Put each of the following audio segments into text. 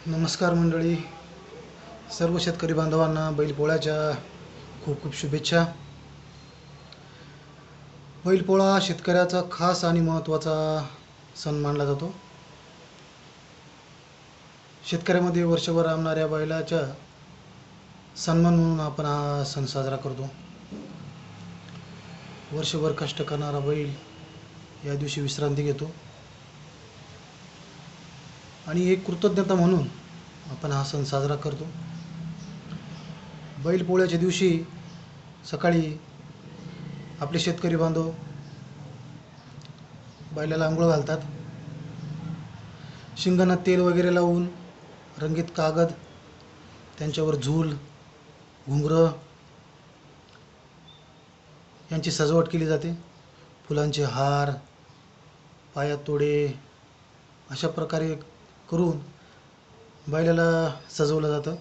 नमस्कार मंडळी, सर्व शेतकरी बांधवांना बैलपोळ्याच्या खूप खूप शुभेच्छा. बैलपोळा शेतकऱ्याचा खास आणि महत्त्वाचा सण मानला जातो. शेतकऱ्यामध्ये वर्षभर राबणाऱ्या बैलाच्या सन्मान म्हणून आपण हा सण साजरा करतो. वर्षभर कष्ट करणारा बैल या दिवशी विश्रांती घेतो आणि एक कृतज्ञता म्हणून आपण हा सण साजरा करतो. बैलपोळ्याच्या दिवशी सकाळी आपले शेतकरी बांधव बैलाला आंघोळ घालतात. शिंगांना तेल वगैरे लावून रंगीत कागद, त्यांच्यावर झूल, घुंगरं यांची सजावट केली जाते. फुलांचे हार, पायात तोडे अशा प्रकारे करून बैलाला सजवलं जातं.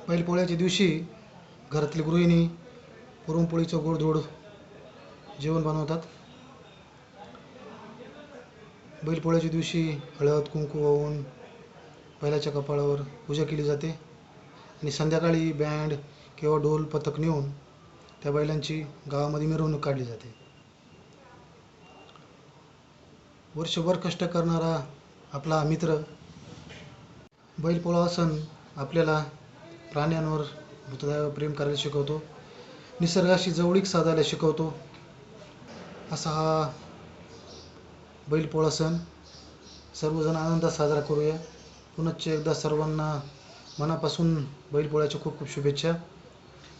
बैलपोळ्याच्या दिवशी घरातली गृहिणी पुरणपोळीचं गोडधोड जेवण बनवतात. बैलपोळ्याच्या दिवशी हळद कुंकू वाहून बैलाच्या कपाळावर पूजा केली जाते आणि संध्याकाळी बँड किंवा ढोल पथक नेऊन त्या बैलांची गावामध्ये मिरवणूक काढली जाते. वर्षभर कष्ट करणारा आपला मित्र बैलपोळा सण आपल्याला प्राण्यांवर भूतदयावर प्रेम करायला शिकवतो, निसर्गाशी जवळीक साधायला शिकवतो. असा हा बैलपोळा सण सर्वजण आनंदात साजरा करूया. पुनश्च एकदा सर्वांना मनापासून बैलपोळ्याच्या खूप खूप शुभेच्छा.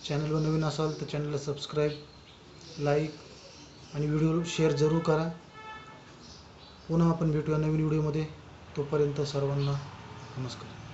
चॅनलवर नवीन असाल तर चॅनलला सबस्क्राईब, लाईक आणि व्हिडिओ शेअर जरूर करा. पुन्हा आपण भेटूया नवीन व्हिडिओमध्ये. तोपर्यंत सर्वांना नमस्कार.